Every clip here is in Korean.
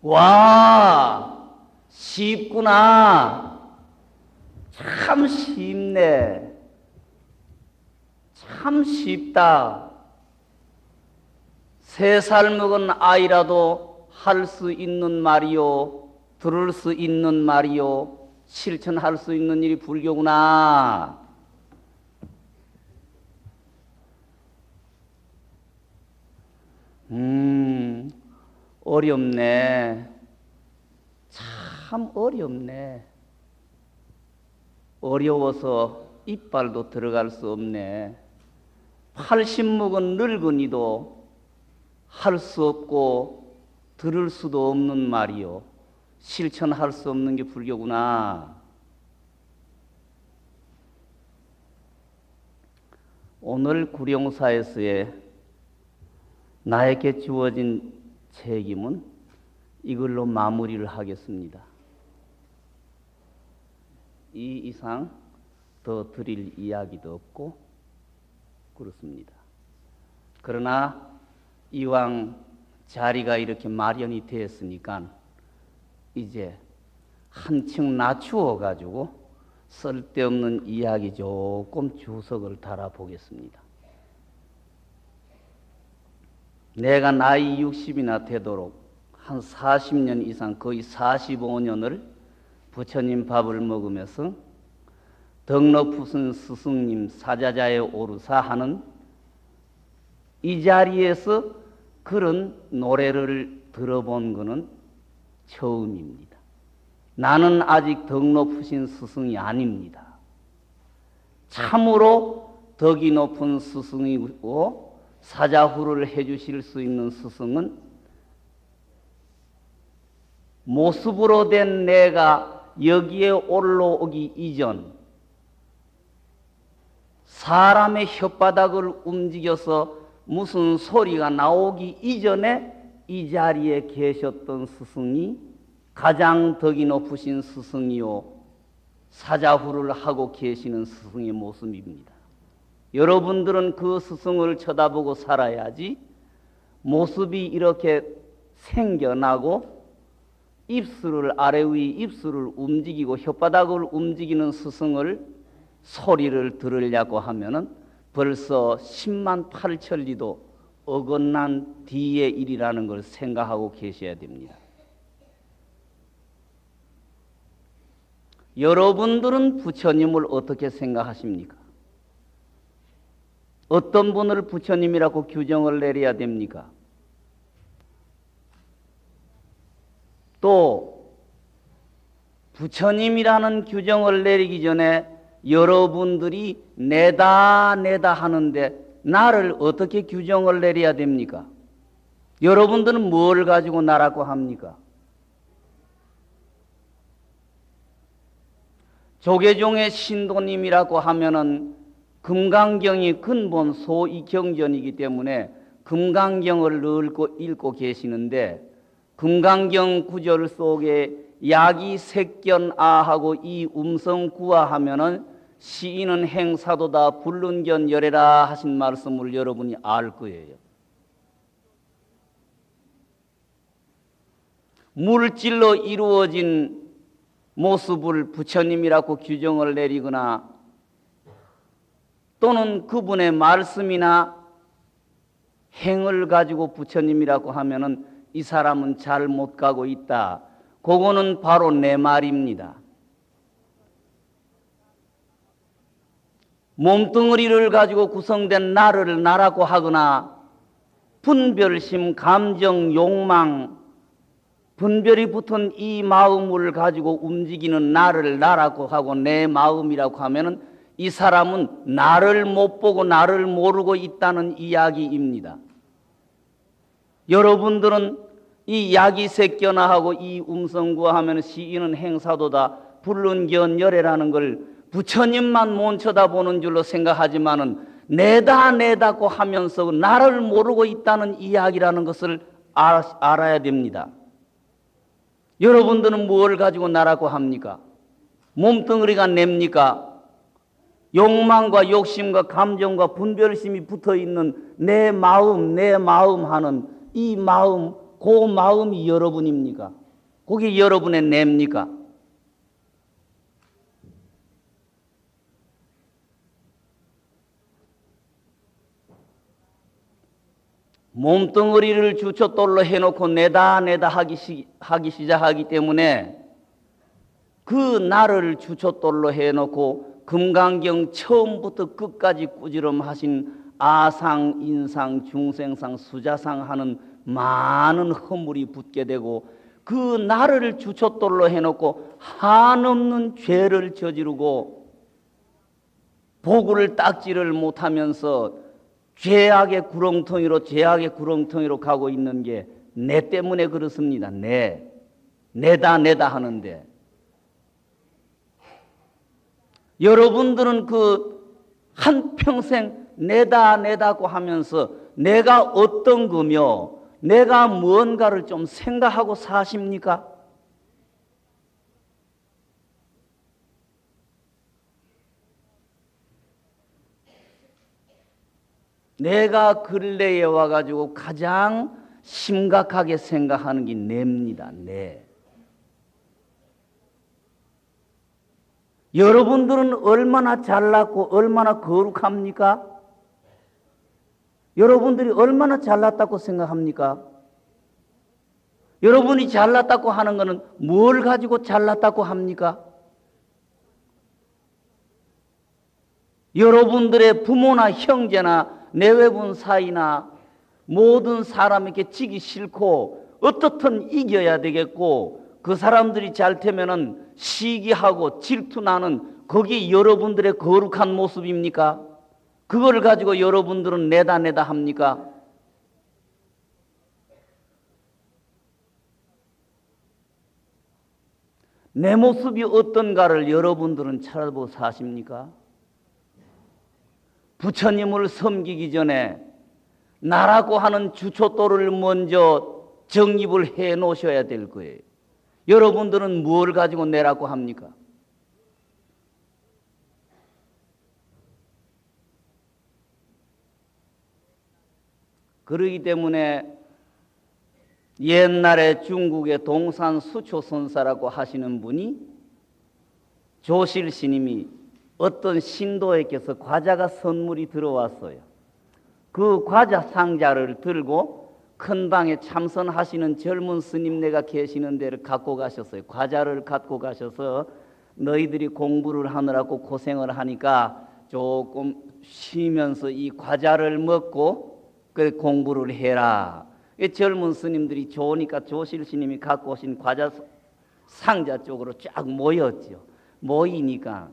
와, 쉽구나. 참 쉽네. 참 쉽다. 3살 먹은 아이라도 할 수 있는 말이요, 들을 수 있는 말이요, 실천할 수 있는 일이 불교구나. 어렵네. 참 어렵네. 어려워서 이빨도 들어갈 수 없네. 80 먹은 늙은이도 할 수 없고 들을 수도 없는 말이요, 실천할 수 없는 게 불교구나. 오늘 구룡사에서의 나에게 주어진 책임은 이걸로 마무리를 하겠습니다. 이 이상 더 드릴 이야기도 없고 그렇습니다. 그러나 이왕 자리가 이렇게 마련이 되었으니까 이제 한층 낮추어 가지고 쓸데없는 이야기 조금 주석을 달아보겠습니다. 내가 나이 60이나 되도록 한 40년 이상, 거의 45년을 부처님 밥을 먹으면서 덕록푸슨 스승님 사자자의 오르사 하는 이 자리에서 그런 노래를 들어본 것은 처음입니다. 나는 아직 덕록푸신 스승이 아닙니다. 참으로 덕이 높은 스승이고 사자후를 해주실 수 있는 스승은 모습으로 된 내가 여기에 올라오기 이전 사람의 혓바닥을 움직여서 무슨 소리가 나오기 이전에 이 자리에 계셨던 스승이 가장 덕이 높으신 스승이요, 사자후를 하고 계시는 스승의 모습입니다. 여러분들은 그 스승을 쳐다보고 살아야지 모습이 이렇게 생겨나고 입술을 아래 위 입술을 움직이고 혓바닥을 움직이는 스승을 소리를 들으려고 하면은 벌써 10만 8천리도 어긋난 뒤의 일이라는 걸 생각하고 계셔야 됩니다. 여러분들은 부처님을 어떻게 생각하십니까? 어떤 분을 부처님이라고 규정을 내려야 됩니까? 또 부처님이라는 규정을 내리기 전에 여러분들이 내다 하는데 나를 어떻게 규정을 내려야 됩니까? 여러분들은 뭘 가지고 나라고 합니까? 조계종의 신도님이라고 하면은 금강경이 근본 소이경전이기 때문에 금강경을 늘 읽고 계시는데 금강경 구절 속에 약이 색견아하고 이 음성구아하면은 시인은 행사도다 불른견 열애라 하신 말씀을 여러분이 알 거예요. 물질로 이루어진 모습을 부처님이라고 규정을 내리거나 또는 그분의 말씀이나 행을 가지고 부처님이라고 하면은 이 사람은 잘 못 가고 있다. 그거는 바로 내 말입니다. 몸뚱어리를 가지고 구성된 나를 나라고 하거나 분별심, 감정, 욕망, 분별이 붙은 이 마음을 가지고 움직이는 나를 나라고 하고 내 마음이라고 하면은 이 사람은 나를 못 보고 나를 모르고 있다는 이야기입니다. 여러분들은 이 야기색견화하고 이 음성구하면 시인은 행사도다 불른견열애라는 걸 부처님만 못 쳐다보는 줄로 생각하지만은 내다고 하면서 나를 모르고 있다는 이야기라는 것을 알아야 됩니다. 여러분들은 무엇을 가지고 나라고 합니까? 몸뚱어리가 냅니까? 욕망과 욕심과 감정과 분별심이 붙어있는 내 마음 하는 이 마음, 그 마음이 여러분입니까? 그게 여러분의 냅니까? 몸뚱어리를 주춧돌로 해놓고 내다 하기 시작하기 때문에 그 나를 주춧돌로 해놓고 금강경 처음부터 끝까지 꾸지람하신 아상, 인상, 중생상, 수자상 하는 많은 허물이 붙게 되고 그 나를 주춧돌로 해놓고 한없는 죄를 저지르고 복을 닦지를 못하면서 죄악의 구렁텅이로 가고 있는 게 내 때문에 그렇습니다. 내다 하는데 여러분들은 그 한평생 내다고 하면서 내가 어떤 거며 내가 무언가를 좀 생각하고 사십니까? 내가 근래에 와가지고 가장 심각하게 생각하는 게 냅니다. 내. 여러분들은 얼마나 잘났고 얼마나 거룩합니까? 여러분들이 얼마나 잘났다고 생각합니까? 여러분이 잘났다고 하는 것은 뭘 가지고 잘났다고 합니까? 여러분들의 부모나 형제나 내외분 사이나 모든 사람에게 지기 싫고 어떻든 이겨야 되겠고 그 사람들이 잘 되면은 시기하고 질투나는 거기 여러분들의 거룩한 모습입니까? 그걸 가지고 여러분들은 내다 합니까? 내 모습이 어떤가를 여러분들은 찾아보고 사십니까? 부처님을 섬기기 전에 나라고 하는 주춧돌을 먼저 정립을 해 놓으셔야 될 거예요. 여러분들은 무엇을 가지고 내라고 합니까? 그러기 때문에 옛날에 중국의 동산 수초선사라고 하시는 분이 조실 스님이 어떤 신도에게서 과자가 선물이 들어왔어요. 그 과자 상자를 들고 큰 방에 참선하시는 젊은 스님네가 계시는 데를 갖고 가셨어요. 과자를 갖고 가셔서 너희들이 공부를 하느라고 고생을 하니까 조금 쉬면서 이 과자를 먹고 그 공부를 해라. 젊은 스님들이 좋으니까 조실 스님이 갖고 오신 과자 상자 쪽으로 쫙 모였죠. 모이니까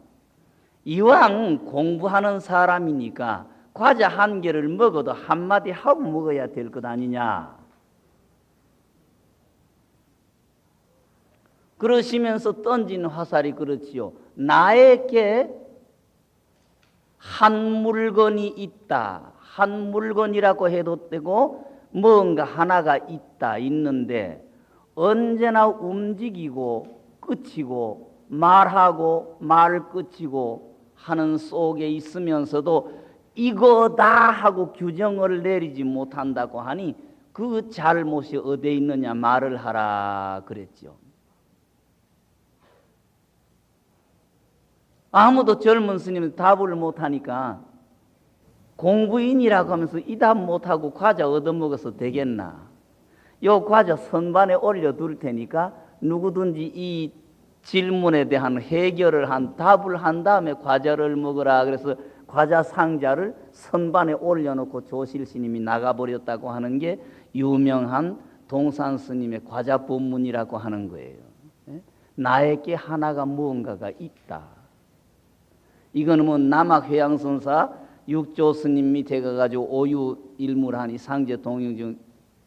이왕 공부하는 사람이니까 과자 한 개를 먹어도 한마디 하고 먹어야 될 것 아니냐. 그러시면서 던진 화살이 그렇지요. 나에게 한 물건이 있다. 한 물건이라고 해도 되고 뭔가 하나가 있는데 언제나 움직이고 끝이고 말하고 말 끝이고 하는 속에 있으면서도 이거다 하고 규정을 내리지 못한다고 하니 그 잘못이 어디에 있느냐 말을 하라 그랬죠. 아무도 젊은 스님은 답을 못하니까 공부인이라고 하면서 이 답 못하고 과자 얻어먹어서 되겠나. 요 과자 선반에 올려둘 테니까 누구든지 이 질문에 대한 해결을 답을 한 다음에 과자를 먹으라. 그래서 과자 상자를 선반에 올려놓고 조실 스님이 나가버렸다고 하는 게 유명한 동산 스님의 과자 법문이라고 하는 거예요. 나에게 하나가 무언가가 있다. 이거는 뭐 남학회양선사 육조 스님 밑에 가가지고 오유일물하니 상제 동영중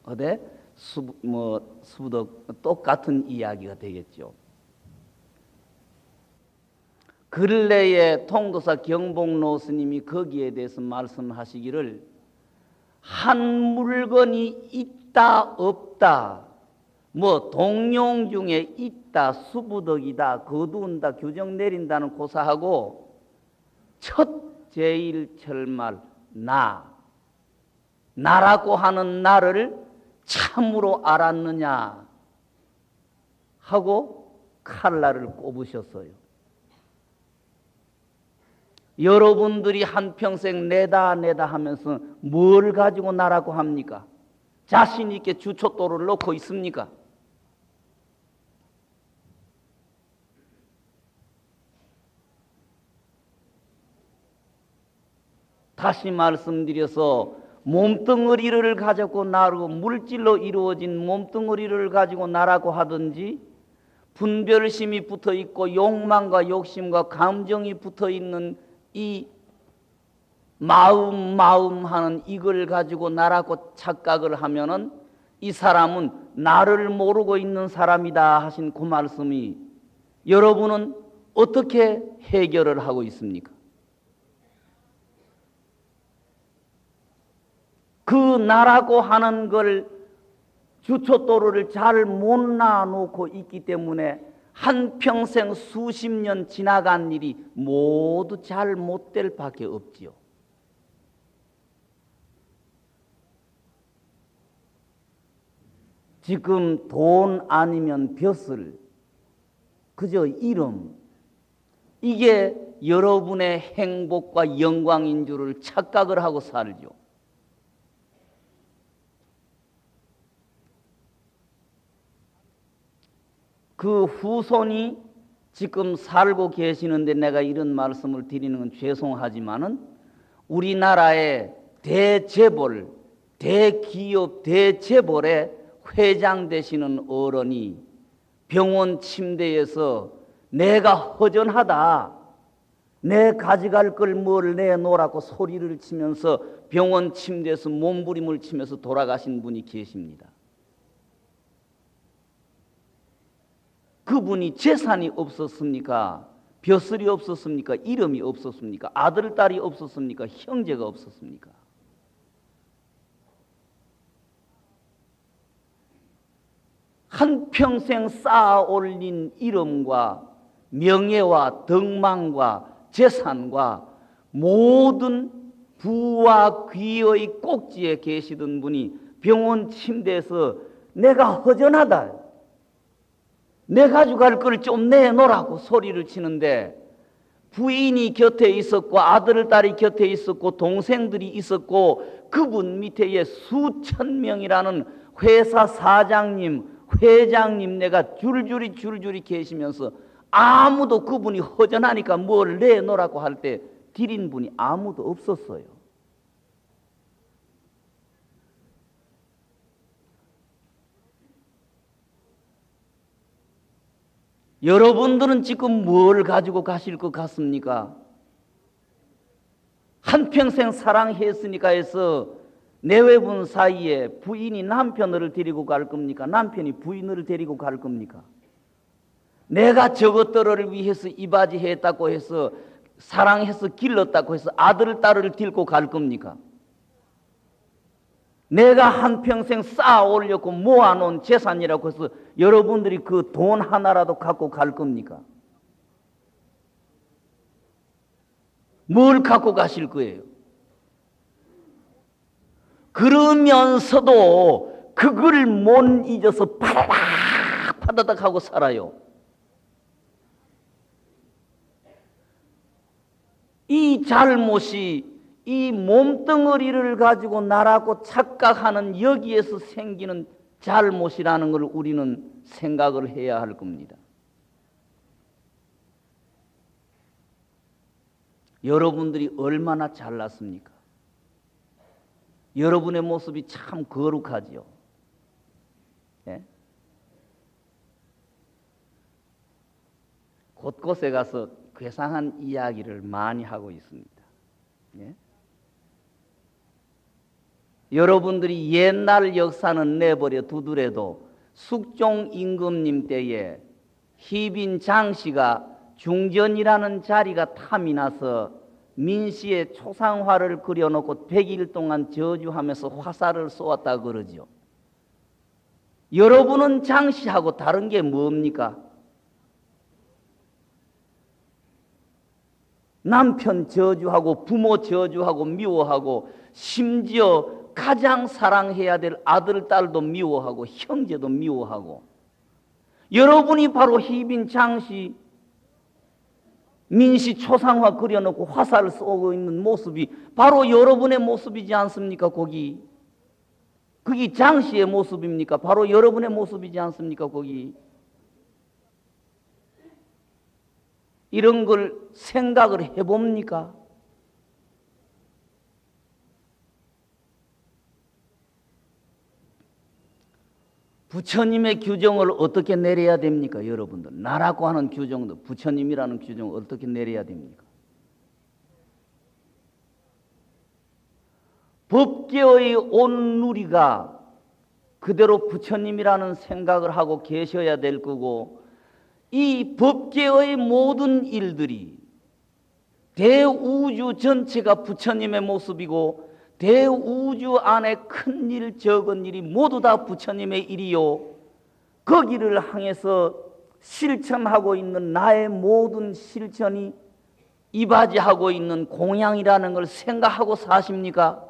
어데 수부덕 똑같은 이야기가 되겠죠. 근래에 통도사 경복로 스님이 거기에 대해서 말씀하시기를 한 물건이 있다 없다 뭐 동용 중에 있다 수부덕이다 거두운다 규정 내린다는 고사하고 첫 제일 철말 나라고 하는 나를 참으로 알았느냐 하고 칼날을 꼽으셨어요. 여러분들이 한평생 내다 하면서 뭘 가지고 나라고 합니까? 자신 있게 주춧돌을 놓고 있습니까? 다시 말씀드려서 몸뚱어리를 가지고 나르고 물질로 이루어진 몸뚱어리를 가지고 나라고 하든지 분별심이 붙어 있고 욕망과 욕심과 감정이 붙어 있는 이 마음 하는 이걸 가지고 나라고 착각을 하면은 이 사람은 나를 모르고 있는 사람이다 하신 그 말씀이 여러분은 어떻게 해결을 하고 있습니까? 그 나라고 하는 걸 주춧도로를 잘 못 놔놓고 있기 때문에 한평생 수십 년 지나간 일이 모두 잘 못 될 밖에 없지요. 지금 돈 아니면 벼슬, 그저 이름, 이게 여러분의 행복과 영광인 줄을 착각을 하고 살죠. 그 후손이 지금 살고 계시는데 내가 이런 말씀을 드리는 건 죄송하지만은 우리나라의 대재벌, 대기업, 대재벌의 회장 되시는 어른이 병원 침대에서 내가 허전하다, 내 가져갈 걸 뭘 내놓으라고 소리를 치면서 병원 침대에서 몸부림을 치면서 돌아가신 분이 계십니다. 그분이 재산이 없었습니까? 벼슬이 없었습니까? 이름이 없었습니까? 아들, 딸이 없었습니까? 형제가 없었습니까? 한평생 쌓아 올린 이름과 명예와 덕망과 재산과 모든 부와 귀의 꼭지에 계시던 분이 병원 침대에서 내가 허전하다, 내 가져갈 걸 좀 내놓으라고 소리를 치는데 부인이 곁에 있었고 아들, 딸이 곁에 있었고 동생들이 있었고 그분 밑에 수천 명이라는 회사 사장님, 회장님 내가 줄줄이 계시면서 아무도 그분이 허전하니까 뭘 내놓으라고 할 때 드린 분이 아무도 없었어요. 여러분들은 지금 뭘 가지고 가실 것 같습니까? 한평생 사랑했으니까 해서 내외분 사이에 부인이 남편을 데리고 갈 겁니까? 남편이 부인을 데리고 갈 겁니까? 내가 저것들을 위해서 이바지 했다고 해서 사랑해서 길렀다고 해서 아들, 딸을 데리고 갈 겁니까? 내가 한평생 쌓아 올렸고 모아놓은 재산이라고 해서 여러분들이 그 돈 하나라도 갖고 갈 겁니까? 뭘 갖고 가실 거예요? 그러면서도 그걸 못 잊어서 파다닥 하고 살아요. 이 잘못이 이 몸뚱어리를 가지고 나라고 착각하는 여기에서 생기는 잘못이라는 걸 우리는 생각을 해야 할 겁니다. 여러분들이 얼마나 잘났습니까? 여러분의 모습이 참 거룩하지요. 예? 곳곳에 가서 괴상한 이야기를 많이 하고 있습니다. 예? 여러분들이 옛날 역사는 내버려 두더라도 숙종 임금님 때에 희빈 장씨가 중전이라는 자리가 탐이 나서 민씨의 초상화를 그려놓고 100일 동안 저주하면서 화살을 쏘았다 그러죠. 여러분은 장씨하고 다른 게 뭡니까? 남편 저주하고 부모 저주하고 미워하고 심지어 가장 사랑해야 될 아들, 딸도 미워하고 형제도 미워하고, 여러분이 바로 희빈 장씨 민씨 초상화 그려놓고 화살을 쏘고 있는 모습이 바로 여러분의 모습이지 않습니까? 거기 장씨의 모습입니까? 바로 여러분의 모습이지 않습니까? 거기 이런 걸 생각을 해봅니까? 부처님의 규정을 어떻게 내려야 됩니까? 여러분들, 나라고 하는 규정도 부처님이라는 규정을 어떻게 내려야 됩니까? 법계의 온 누리가 그대로 부처님이라는 생각을 하고 계셔야 될 거고, 이 법계의 모든 일들이 대우주 전체가 부처님의 모습이고, 대우주 안에 큰 일, 적은 일이 모두 다 부처님의 일이요, 거기를 향해서 실천하고 있는 나의 모든 실천이 이바지하고 있는 공양이라는 걸 생각하고 사십니까?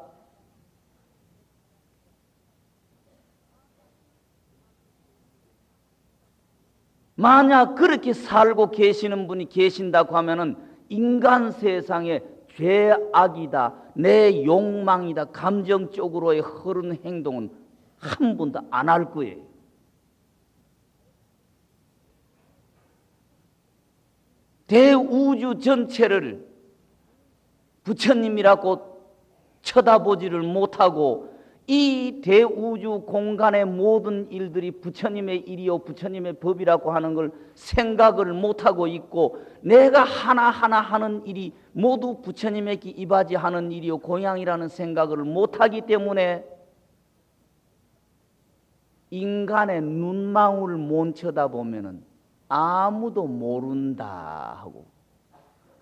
만약 그렇게 살고 계시는 분이 계신다고 하면은 인간 세상에 죄악이다, 내 욕망이다, 감정적으로의 흐르는 행동은 한 번도 안 할 거예요. 대우주 전체를 부처님이라고 쳐다보지를 못하고, 이 대우주 공간의 모든 일들이 부처님의 일이요 부처님의 법이라고 하는 걸 생각을 못하고 있고, 내가 하나하나 하는 일이 모두 부처님에게 이바지하는 일이요 공양이라는 생각을 못하기 때문에 인간의 눈망울 못 쳐다보면은 아무도 모른다 하고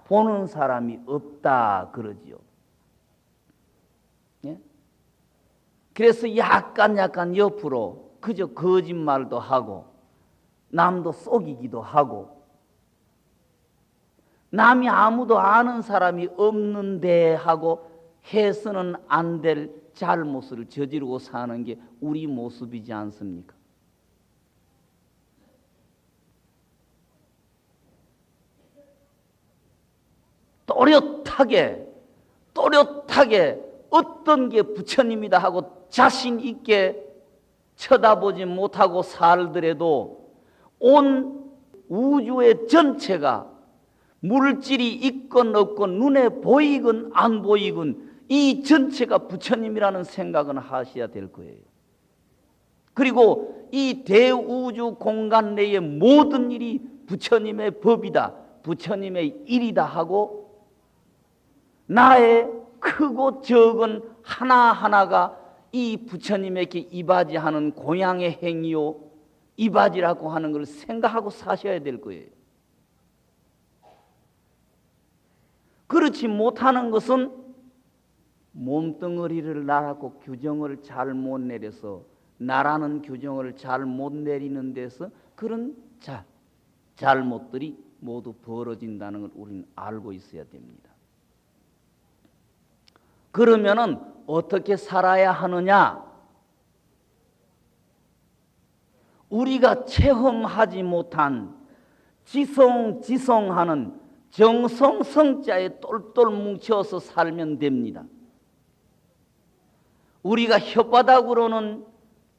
보는 사람이 없다 그러지요. 예? 그래서 약간 옆으로 그저 거짓말도 하고 남도 속이기도 하고, 남이 아무도 아는 사람이 없는데 하고 해서는 안 될 잘못을 저지르고 사는 게 우리 모습이지 않습니까? 또렷하게 어떤 게 부처님이다 하고 자신 있게 쳐다보지 못하고 살더라도 온 우주의 전체가 물질이 있건 없건 눈에 보이건 안 보이건 이 전체가 부처님이라는 생각은 하셔야 될 거예요. 그리고 이 대우주 공간 내의 모든 일이 부처님의 법이다, 부처님의 일이다 하고 나의 크고 적은 하나하나가 이 부처님에게 이바지하는 공양의 행위요 이바지라고 하는 걸 생각하고 사셔야 될 거예요. 그렇지 못하는 것은 몸뚱어리를 나라고 규정을 잘 못 내려서, 나라는 규정을 잘 못 내리는 데서 그런 잘못들이 모두 벌어진다는 걸 우리는 알고 있어야 됩니다. 그러면은 어떻게 살아야 하느냐? 우리가 체험하지 못한 지성하는 정성성자에 똘똘 뭉쳐서 살면 됩니다. 우리가 혓바닥으로는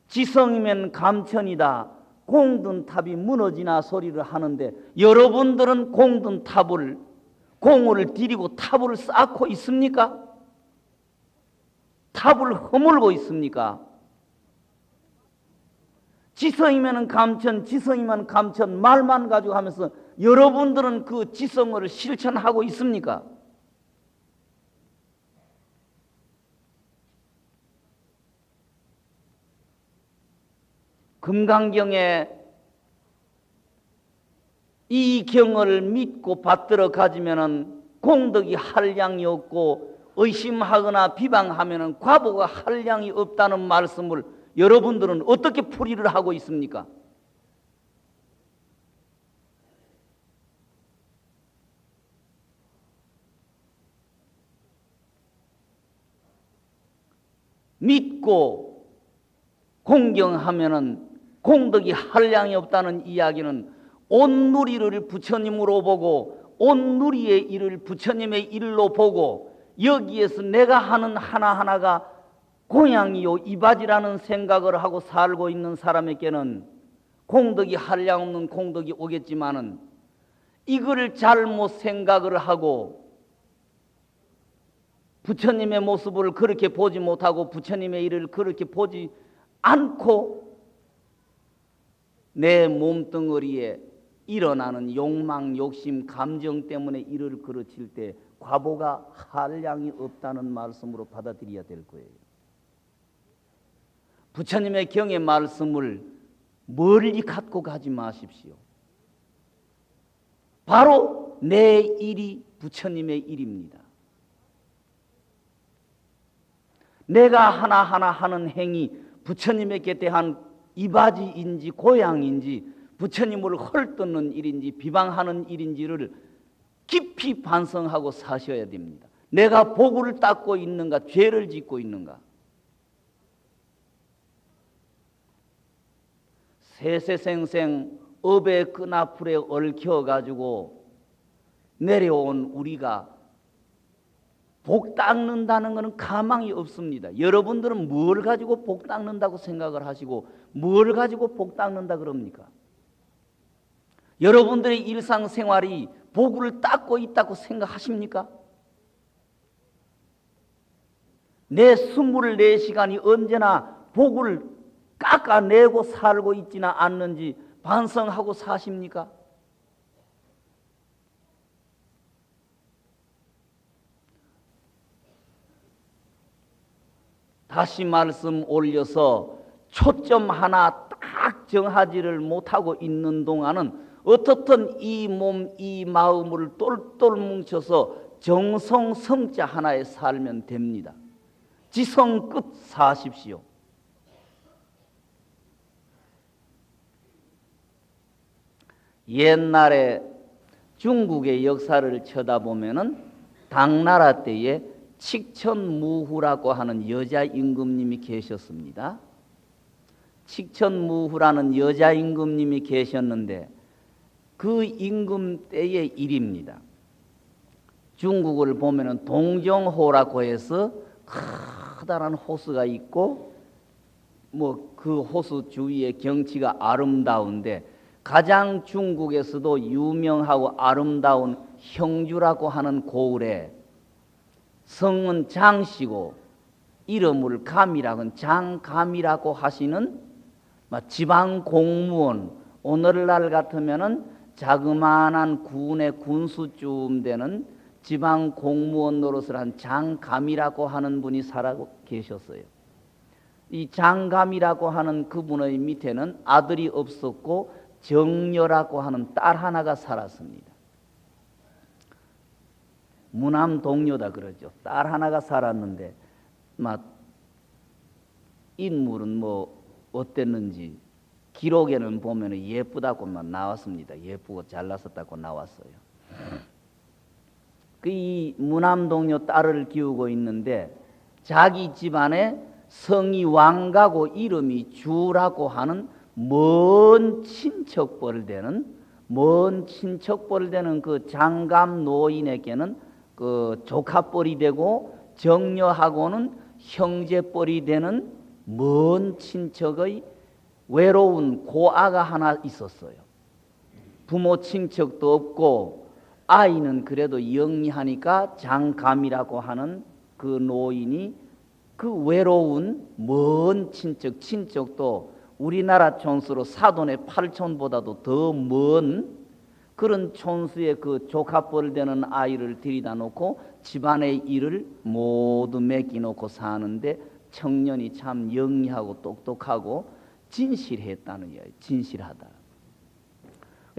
지성이면 감천이다, 공든 탑이 무너지나 소리를 하는데, 여러분들은 공든 탑을 공을 들이고 탑을 쌓고 있습니까? 탑을 허물고 있습니까? 지성이면 감천, 지성이면 감천 말만 가지고 하면서 여러분들은 그 지성을 실천하고 있습니까? 금강경에 이 경을 믿고 받들어 가지면은 공덕이 한량이 없고 의심하거나 비방하면은 과보가 한량이 없다는 말씀을 여러분들은 어떻게 풀이를 하고 있습니까? 믿고 공경하면은 공덕이 한량이 없다는 이야기는 온 누리를 부처님으로 보고 온 누리의 일을 부처님의 일로 보고 여기에서 내가 하는 하나하나가 고향이요 이바지라는 생각을 하고 살고 있는 사람에게는 공덕이 한량 없는 공덕이 오겠지만은 이거를 잘못 생각을 하고 부처님의 모습을 그렇게 보지 못하고 부처님의 일을 그렇게 보지 않고 내 몸뚱어리에 일어나는 욕망, 욕심, 감정 때문에 일을 그르칠 때 과보가 한량이 없다는 말씀으로 받아들여야 될 거예요. 부처님의 경의 말씀을 멀리 갖고 가지 마십시오. 바로 내 일이 부처님의 일입니다. 내가 하나하나 하는 행위 부처님에게 대한 이바지인지 고향인지 부처님을 헐뜯는 일인지 비방하는 일인지를 깊이 반성하고 사셔야 됩니다. 내가 복을 닦고 있는가 죄를 짓고 있는가. 세세생생 업의 끈앞풀에 얽혀가지고 내려온 우리가 복 닦는다는 것은 가망이 없습니다. 여러분들은 뭘 가지고 복 닦는다고 생각을 하시고 뭘 가지고 복 닦는다 그럽니까? 여러분들의 일상생활이 복을 닦고 있다고 생각하십니까? 내 24시간이 언제나 복을 깎아내고 살고 있지는 않는지 반성하고 사십니까? 다시 말씀 올려서 초점 하나 딱 정하지를 못하고 있는 동안은 어떻든 이 몸, 이 마음을 똘똘 뭉쳐서 정성 성자 하나에 살면 됩니다. 지성끝 사십시오. 옛날에 중국의 역사를 쳐다보면은 당나라 때에 칙천무후라고 하는 여자 임금님이 계셨습니다. 칙천무후라는 여자 임금님이 계셨는데 그 임금 때의 일입니다. 중국을 보면은 동정호라고 해서 커다란 호수가 있고 뭐 그 호수 주위의 경치가 아름다운데 가장 중국에서도 유명하고 아름다운 형주라고 하는 고을에 성은 장씨고 이름을 감이라고 장감이라고 하시는 지방 공무원, 오늘날 같으면은 자그마한 군의 군수쯤 되는 지방 공무원 노릇을 한 장감이라고 하는 분이 살고 계셨어요. 이 장감이라고 하는 그분의 밑에는 아들이 없었고 정녀라고 하는 딸 하나가 살았습니다. 무남동녀다 그러죠. 딸 하나가 살았는데 인물은 뭐 어땠는지 기록에는 보면 예쁘다고만 나왔습니다. 예쁘고 잘났었다고 나왔어요. 이 무남동녀 딸을 키우고 있는데 자기 집안에 성이 왕가고 이름이 주라고 하는 먼 친척벌 되는 그 장감 노인에게는 그 조카뻘이 되고 정녀하고는 형제뻘이 되는 먼 친척의 외로운 고아가 하나 있었어요. 부모 친척도 없고 아이는 그래도 영리하니까 장감이라고 하는 그 노인이 그 외로운 먼 친척도 우리나라 촌수로 사돈의 8촌보다도 더 먼 그런 촌수의 그 조카뻘 되는 아이를 들이다 놓고 집안의 일을 모두 맡기놓고 사는데 청년이 참 영리하고 똑똑하고 진실했다는 이야기. 진실하다.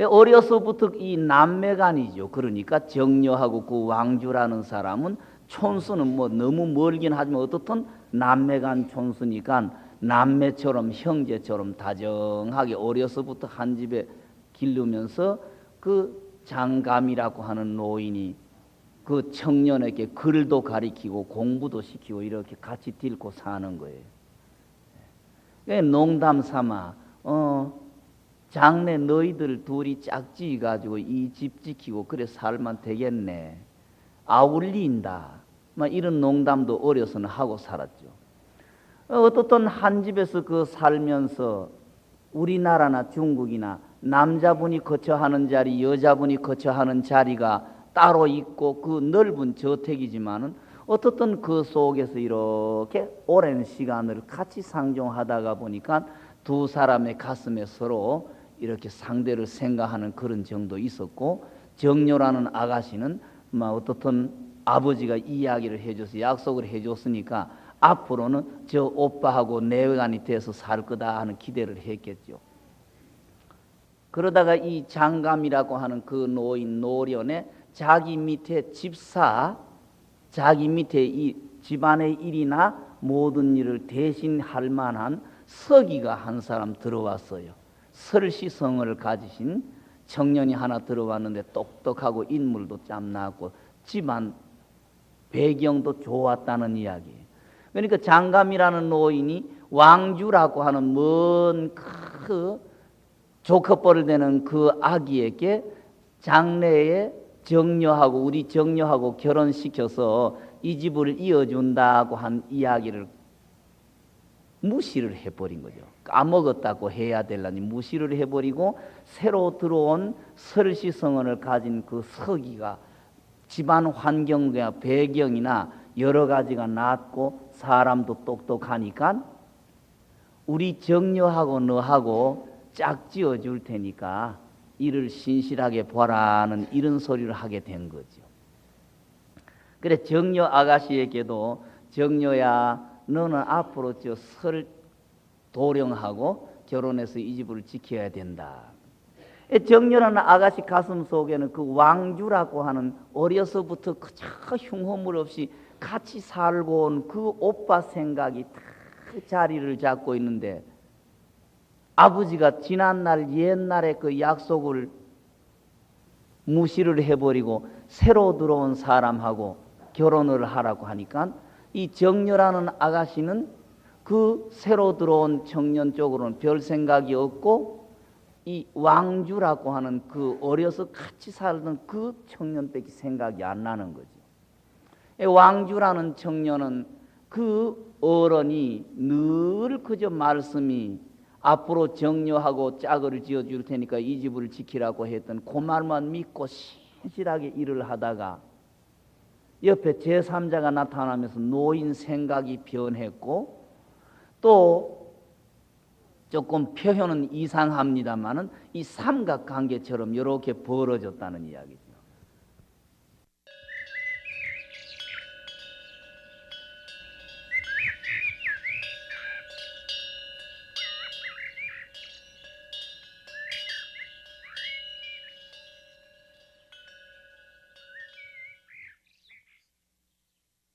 어려서부터 이 남매간이죠. 그러니까 정려하고 그 왕주라는 사람은 촌수는 뭐 너무 멀긴 하지만 어떻든 남매간 촌수니까 남매처럼 형제처럼 다정하게 어려서부터 한 집에 기르면서 그 장감이라고 하는 노인이 그 청년에게 글도 가리키고 공부도 시키고 이렇게 같이 딜고 사는 거예요. 농담 삼아 장래 너희들 둘이 짝지 가지고 이 집 지키고 그래 살면 되겠네. 아울린다. 이런 농담도 어려서는 하고 살았죠. 어떻든 한 집에서 그 살면서 우리나라나 중국이나 남자분이 거처하는 자리, 여자분이 거처하는 자리가 따로 있고 그 넓은 저택이지만은 어떻든 그 속에서 이렇게 오랜 시간을 같이 상종하다가 보니까 두 사람의 가슴에 서로 이렇게 상대를 생각하는 그런 정도 있었고 정녀라는 아가씨는 어떻든 아버지가 이야기를 해줘서 약속을 해줬으니까 앞으로는 저 오빠하고 내외간이 돼서 살 거다 하는 기대를 했겠죠. 그러다가 이 장감이라고 하는 그 노인 노련에 자기 밑에 집사, 자기 밑에 이 집안의 일이나 모든 일을 대신할 만한 서기가 한 사람 들어왔어요. 설시성을 가지신 청년이 하나 들어왔는데 똑똑하고 인물도 짬나고 집안 배경도 좋았다는 이야기. 그러니까 장감이라는 노인이 왕주라고 하는 먼 그 조커뻘을 되는 그 아기에게 장래에 정려하고 우리 정려하고 결혼시켜서 이 집을 이어준다고 한 이야기를 무시를 해버린 거죠. 까먹었다고 해야 되려니 무시를 해버리고 새로 들어온 설시성언을 가진 그 서기가 집안 환경과 배경이나 여러 가지가 낮고 사람도 똑똑하니까 우리 정려하고 너하고 짝지어 줄 테니까 이를 신실하게 보라는 이런 소리를 하게 된 거죠. 그래 정려 아가씨에게도 정려야 너는 앞으로 저 설 도령하고 결혼해서 이 집을 지켜야 된다. 정려라는 아가씨 가슴 속에는 그 왕주라고 하는 어려서부터 그저 흉허물 없이 같이 살고 온 그 오빠 생각이 다 자리를 잡고 있는데 아버지가 지난날 옛날에 그 약속을 무시를 해버리고 새로 들어온 사람하고 결혼을 하라고 하니까 이 정려라는 아가씨는 그 새로 들어온 청년 쪽으로는 별 생각이 없고 이 왕주라고 하는 그 어려서 같이 살던 그 청년밖에 생각이 안 나는 거죠. 왕주라는 청년은 그 어른이 늘 그저 말씀이 앞으로 정려하고 짝을 지어줄 테니까 이 집을 지키라고 했던 그 말만 믿고 신실하게 일을 하다가 옆에 제3자가 나타나면서 노인 생각이 변했고 또 조금 표현은 이상합니다만은 이 삼각관계처럼 이렇게 벌어졌다는 이야기죠.